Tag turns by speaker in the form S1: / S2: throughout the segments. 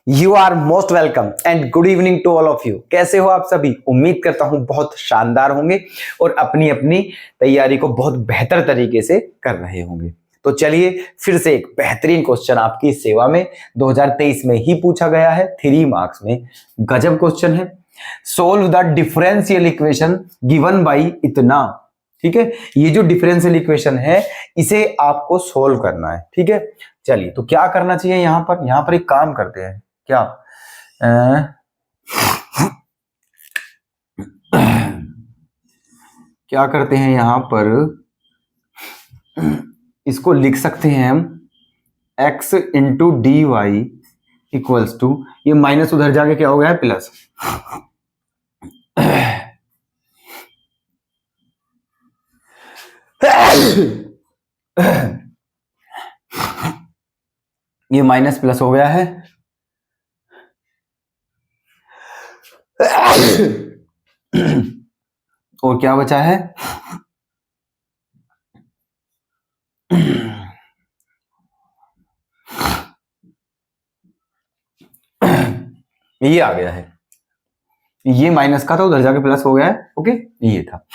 S1: You are most welcome and good evening to all of you. कैसे हो आप सभी? उम्मीद करता हूं बहुत शानदार होंगे और अपनी अपनी तैयारी को बहुत बेहतर तरीके से कर रहे होंगे। तो चलिए फिर से एक बेहतरीन क्वेश्चन आपकी सेवा में 2023 में ही पूछा गया है, 3 मार्क्स में। गजब क्वेश्चन है। Solve the differential equation given by इतना। ठीक है, ये जो डिफरेंशियल इक्वेशन है इसे आपको सोल्व करना है। ठीक है, चलिए तो क्या करना चाहिए यहाँ पर एक काम करते हैं। क्या क्या करते हैं यहाँ पर, इसको लिख सकते हैं हम x into d y equals to, ये माइनस उधर जाके क्या हो गया है प्लस। ये माइनस प्लस हो गया है। और क्या बचा है? ये आ गया है, ये माइनस का था उधर जाके प्लस हो गया है। ओके, ये था।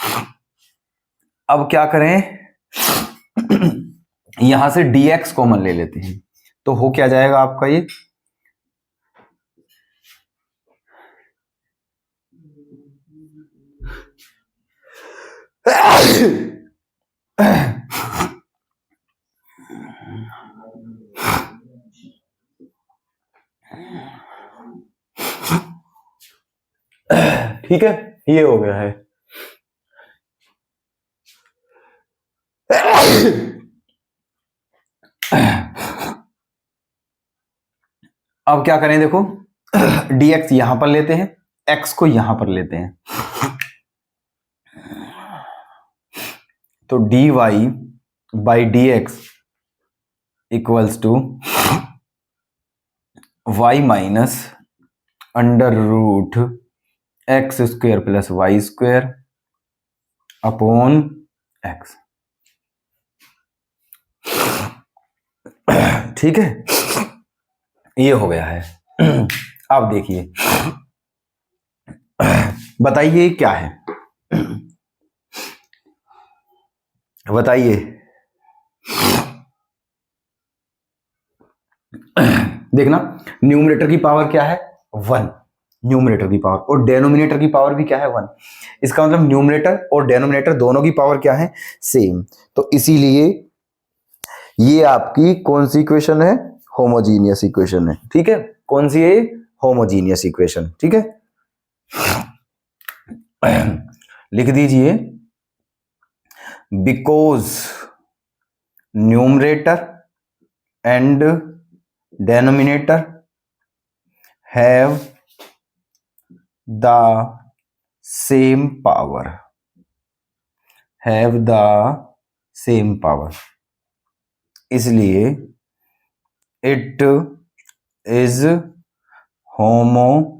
S1: अब क्या करें, यहां से dx कॉमन ले लेते हैं तो हो क्या जाएगा आपका ये ठीक है, ये हो गया है। अब क्या करें, देखो dx यहां पर लेते हैं, x को यहां पर लेते हैं, तो dy by d x equals to y minus under root x square plus y square upon x. ठीक है, ये हो गया है। अब देखिए, बताइए क्या है, बताइए। देखना, न्यूमरेटर की पावर क्या है? 1, न्यूमरेटर की पावर, और डेनोमिनेटर की पावर भी क्या है? 1। इसका मतलब न्यूमरेटर और डेनोमिनेटर दोनों की पावर क्या है? सेम। तो इसीलिए ये आपकी कौन सी इक्वेशन है? होमोजीनियस इक्वेशन है। ठीक है, कौन सी है? Homogeneous equation. ठीक है, लिख दीजिए, because numerator and denominator have the same power, have the same power, इसलिए it is homogeneous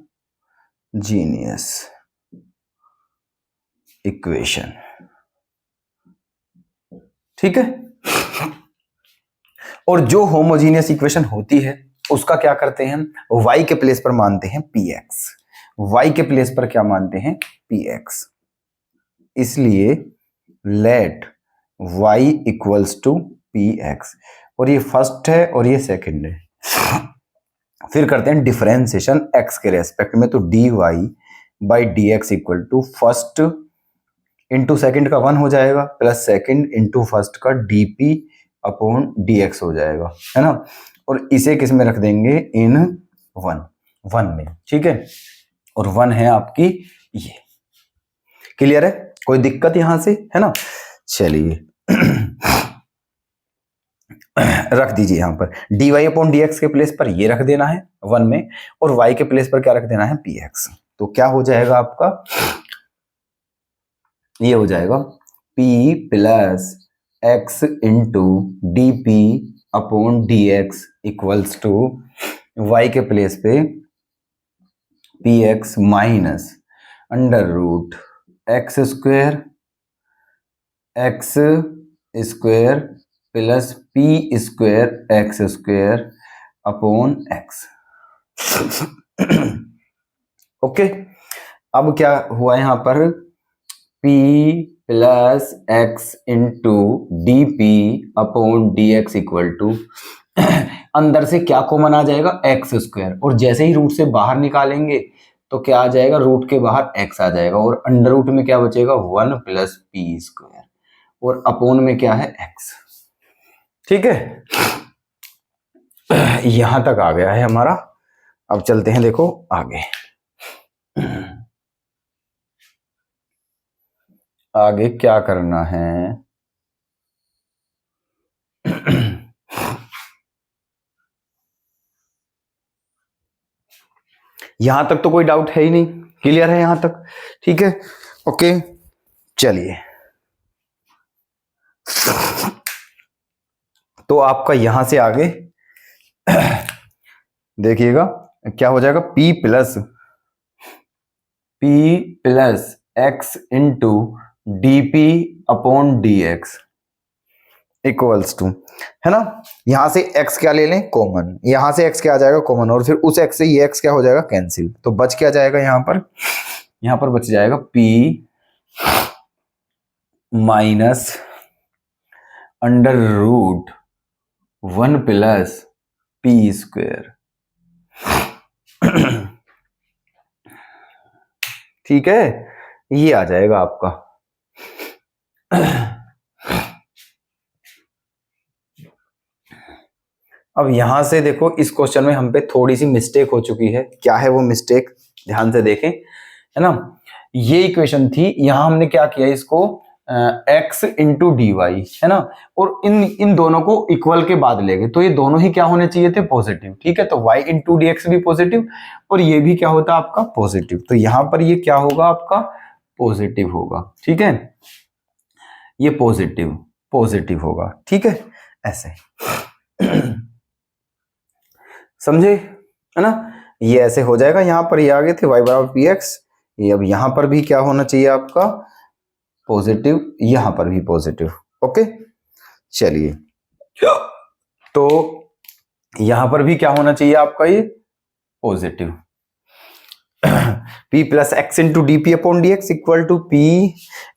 S1: equation। ठीक है, और जो होमोजीनियस इक्वेशन होती है उसका क्या करते हैं हम? y के प्लेस पर मानते हैं px, y के प्लेस पर क्या मानते हैं? px। इसलिए let y equals to px, और ये फर्स्ट है और ये सेकंड है। फिर करते हैं डिफरेंशिएशन x के रेस्पेक्ट में, तो dy by d x equal to first into second का 1 हो जाएगा, प्लस सेकेंड इंटू फर्स्ट का dp अपॉन dx हो जाएगा, है ना। और इसे किस में रख देंगे? इन 1 में। ठीक है, और 1 है आपकी ये। क्लियर है? कोई दिक्कत यहां से, है ना। चलिए रख दीजिए यहां पर dy अपॉन dx के प्लेस पर ये रख देना है 1 में, और y के प्लेस पर क्या रख देना है? px। तो क्या हो जाएगा आपका? ये हो जाएगा p plus x into d p upon d x equals to y के प्लेस पे px minus under root x square plus p square x square upon x. Okay, अब क्या हुआ यहां पर, p plus x into d p upon d x equal to, अंदर से क्या कॉमन आ जाएगा, एक्स स्क्वायर, और जैसे ही रूट से बाहर निकालेंगे तो क्या आ जाएगा, रूट के बाहर एक्स आ जाएगा, और अंडर रूट में क्या बचेगा, 1 प्लस पी स्क्वायर, और अपोन में क्या है, एक्स। ठीक है, यहां तक आ गया है हमारा। अब चलते हैं देखो आगे। आगे क्या करना है, यहां तक तो कोई डाउट है ही नहीं, क्लियर है यहां तक, ठीक है, ओके। चलिए, तो आपका यहां से आगे देखिएगा क्या हो जाएगा, p plus x into d p upon d x equals to, है ना, यहां से x क्या ले लें, कॉमन, यहां से x क्या आ जाएगा, कॉमन, और फिर उस x से ये x क्या हो जाएगा, कैंसिल, तो बच क्या जाएगा यहां पर बच जाएगा p minus under root 1 plus P square. ठीक है, ये आ जाएगा आपका। अब यहां से देखो, इस क्वेश्चन में हम पे थोड़ी सी मिस्टेक हो चुकी है, क्या है वो मिस्टेक, ध्यान से देखें, है ना, ये इक्वेशन थी, यहां हमने क्या किया, इसको x इंटू डी वाई, है ना, और इन दोनों को इक्वल के बाद ले गए, तो ये दोनों ही क्या होने चाहिए थे, पॉजिटिव, ठीक है, तो y इंटू डी एक्स भी पॉजिटिव, और ये भी क्या होता आपका पॉजिटिव, तो यहां पर ये क्या होगा आपका, पॉजिटिव होगा, ठीक है, ये पॉजिटिव होगा, ठीक है, ऐसे समझे, है ना, ये ऐसे हो जाएगा, यहां पर ये आ गए थे y बराबर पी एक्स, ये अब यहां पर भी क्या होना चाहिए आपका, पॉजिटिव, यहां पर भी पॉजिटिव, ओके। चलिए, तो यहां पर भी क्या होना चाहिए आपका, ये positive, p plus x into d p upon d x equal to p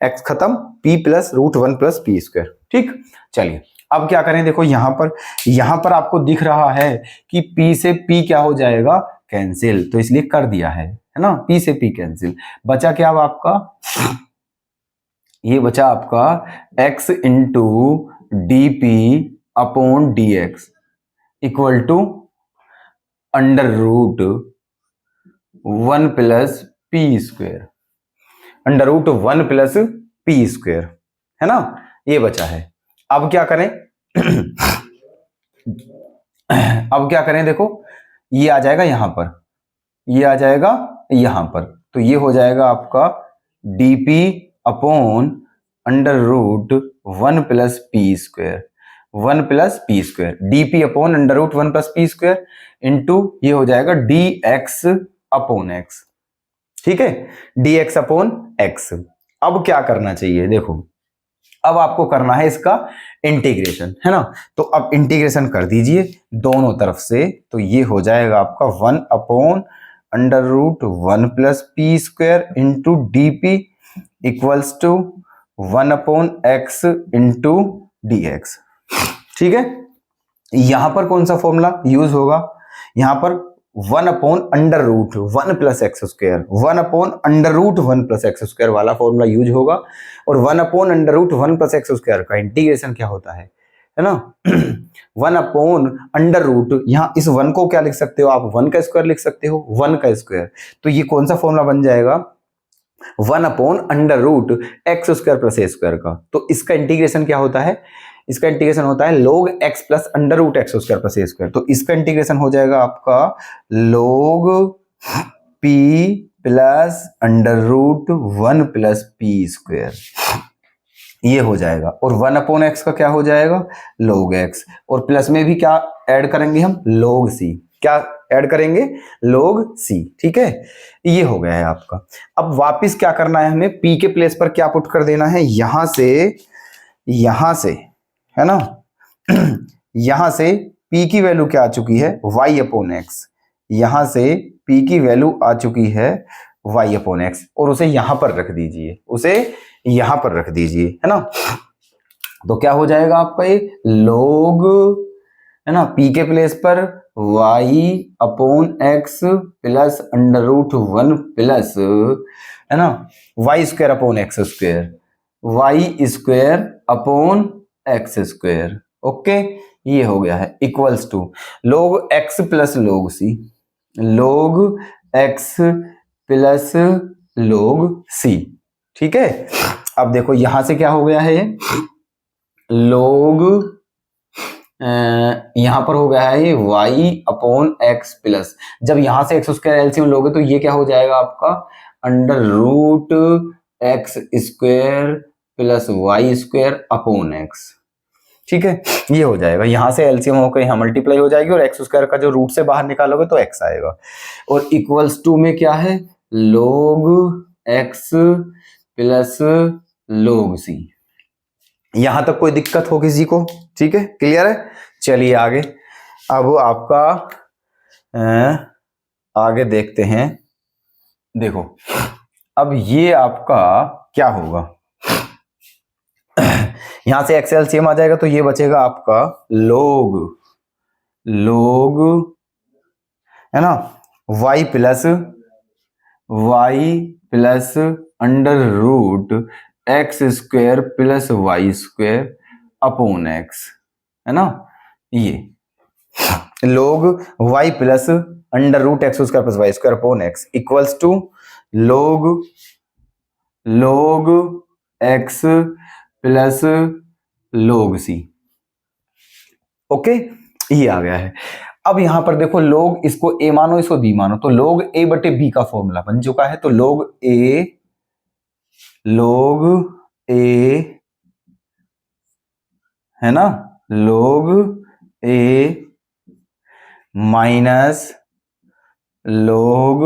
S1: x खत्म, p plus root 1 plus P square, ठीक। चलिए, अब क्या करें, देखो यहां पर आपको दिख रहा है कि p से p क्या हो जाएगा, कैंसिल, तो इसलिए कर दिया है ना, p से p कैंसिल, बचा क्या अब आपका, ये बचा आपका x into d p upon d x equal to under root 1 plus P square, under root 1 plus P square, है ना, ये बचा है। अब क्या करें, अब क्या करें, देखो ये आ जाएगा यहां पर, ये आ जाएगा यहां पर, तो ये हो जाएगा आपका dp upon under root 1 plus P square, 1 plus P square, dp upon under root 1 plus P square into ये हो जाएगा dx अपॉन x, ठीक है, dx अपॉन x। अब क्या करना चाहिए, देखो अब आपको करना है इसका इंटीग्रेशन, है ना, तो अब इंटीग्रेशन कर दीजिए दोनों तरफ से, तो ये हो जाएगा आपका 1 upon under root 1 plus P square into d p equals to 1 upon x into d x, ठीक है। यहां पर कौन सा फॉर्मूला यूज होगा, यहां पर 1 upon under root 1 plus x square, 1 upon under root 1 plus x square वाला फॉर्मूला यूज होगा, और 1 upon under root 1 plus x square का इंटीग्रेशन क्या होता है ना, 1 अपॉन अंडर रूट, यहां इस 1 को क्या लिख सकते हो आप, 1 का स्क्वायर लिख सकते हो, 1 का स्क्वायर, तो ये कौन सा फॉर्मूला बन जाएगा, 1 upon under root x square plus A square का, तो इसका इंटीग्रेशन क्या होता है, इसका इंटीग्रेशन होता है log x plus under root x square plus A square, तो इसका इंटीग्रेशन हो जाएगा आपका log p plus under root 1 plus P square, ये हो जाएगा, और 1 अपॉन एक्स का क्या हो जाएगा, log x, और प्लस में भी क्या ऐड करेंगे हम, log c, क्या ऐड करेंगे, log c, ठीक है, ये हो गया है आपका। अब वापिस क्या करना है हमें, p के प्लेस पर क्या पुट कर देना है, यहां से है ना, यहां से p की वैल्यू क्या आ चुकी है, y अपॉन एक्स, यहां से p की वैल्यू आ चुकी है y अपॉन एक्स, और उसे यहां पर रख दीजिए, उसे यहां पर रख दीजिए, है ना। तो क्या हो जाएगा आपका ये log, है ना, p के प्लेस पर y upon x plus under root 1 plus, है ना, y square upon x square, y square upon x square. Okay, ये हो गया है equals to log x plus log c, log x plus log c। ठीक है, अब देखो यहां से क्या हो गया है, log यहां पर हो गया है ये y अपॉन एक्स प्लस, जब यहां से एक्स स्क्वायर एलसीएम लोगे तो ये क्या हो जाएगा आपका under root x square plus y square upon x. ठीक है, ये हो जाएगा, यहां से एलसीएम होकर यहां मल्टीप्लाई हो जाएगी और एक्स स्क्वायर का जो रूट से बाहर निकालोगे तो एक्स आएगा, और इक्वल्स टू में क्या है log x plus log c। यहां तक कोई दिक्कत हो किसी को? ठीक है, क्लियर है। चलिए आगे, अब आपका आगे देखते हैं। देखो अब ये आपका क्या होगा, यहां से एक्स एलसीएम आ जाएगा तो ये बचेगा आपका log है ना y plus under root x square plus y square upon x, है ना, ये log y plus under root x square plus y square upon x equals to log x plus log c। Okay, ये आ गया है। अब यहां पर देखो log, इसको a मानो इसको b मानो, तो log a बटे b का फॉर्मूला बन चुका है, तो log a है ना, log a minus log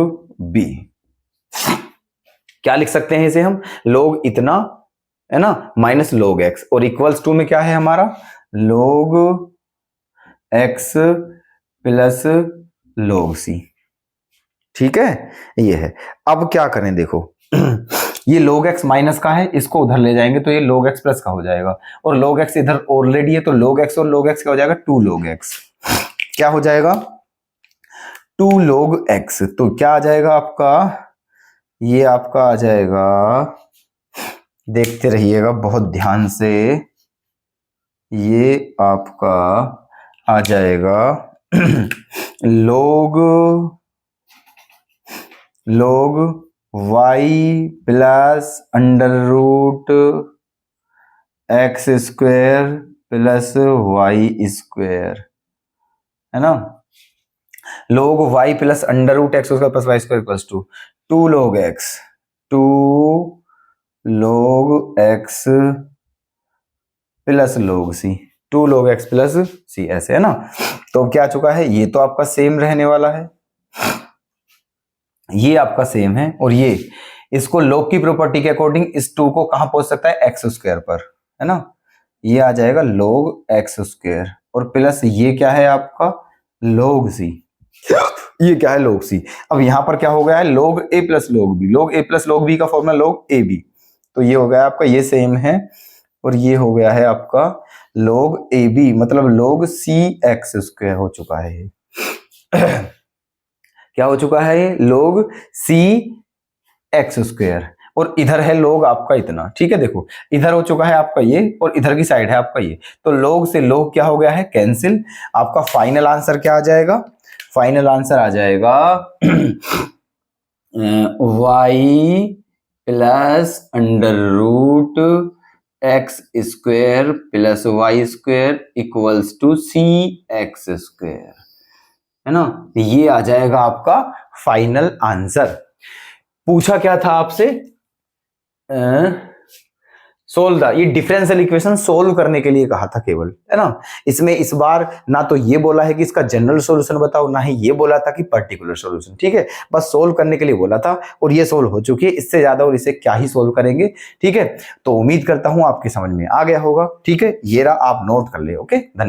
S1: b, क्या लिख सकते हैं इसे हम, log इतना, है ना, माइनस log x, और इक्वल्स टू में क्या है हमारा log x plus log c। ठीक है, ये है। अब क्या करें, देखो ये log x माइनस का है, इसको उधर ले जाएंगे तो ये log x प्लस का हो जाएगा, और log x इधर ऑलरेडी है तो log x और log x क्या हो जाएगा 2 log x, क्या हो जाएगा 2 log x। तो क्या आ जाएगा आपका, ये आपका आ जाएगा, देखते रहिएगा बहुत ध्यान से, ये आपका आ जाएगा log y plus under root x square plus y square, है ना, log y plus under root x square plus y square plus 2 log x, 2 log x plus log c, 2 log x plus c, ऐसे, है ना। तो क्या आ चुका है, ये तो आपका सेम रहने वाला है, ये आपका सेम है, और ये इसको log की प्रॉपर्टी के अकॉर्डिंग इस 2 को कहां पहुंच सकता है एक्स स्क्वायर पर, है ना, ये आ जाएगा log एक्स स्क्वायर, और प्लस ये क्या है आपका log c, ये क्या है log c। अब यहां पर क्या हो गया है log a plus log b, log a plus log b का फॉर्मूला log ab, तो ये हो गया आपका, ये सेम है, और ये हो गया है आपका log ab, मतलब log c एक्स स्क्वायर हो चुका है क्या हो चुका है ये log c एक्स स्क्वायर, और इधर है log आपका इतना। ठीक है, देखो इधर हो चुका है आपका ये, और इधर की साइड है आपका ये, तो log से log क्या हो गया है कैंसिल। आपका फाइनल आंसर क्या आ जाएगा, फाइनल आंसर आ जाएगा y plus under root x square plus y square equals to c x square, है ना, ये आ जाएगा आपका फाइनल आंसर। पूछा क्या था आपसे, सोल्व द, ये डिफरेंशियल इक्वेशन सोल्व करने के लिए कहा था केवल, है ना। इसमें इस बार ना तो ये बोला है कि इसका जनरल सॉल्यूशन बताओ, ना ही ये बोला था कि पर्टिकुलर सॉल्यूशन। ठीक है, बस सोल्व करने के लिए बोला था, और ये सोल्व हो चुकी है, इससे ज्यादा और इसे क्या ही सोल्व करेंगे। ठीक है, तो उम्मीद करता हूं आपके समझ में आ गया होगा। ठीक है, ये रहा, आप नोट कर ले। ओके, धन्यवाद।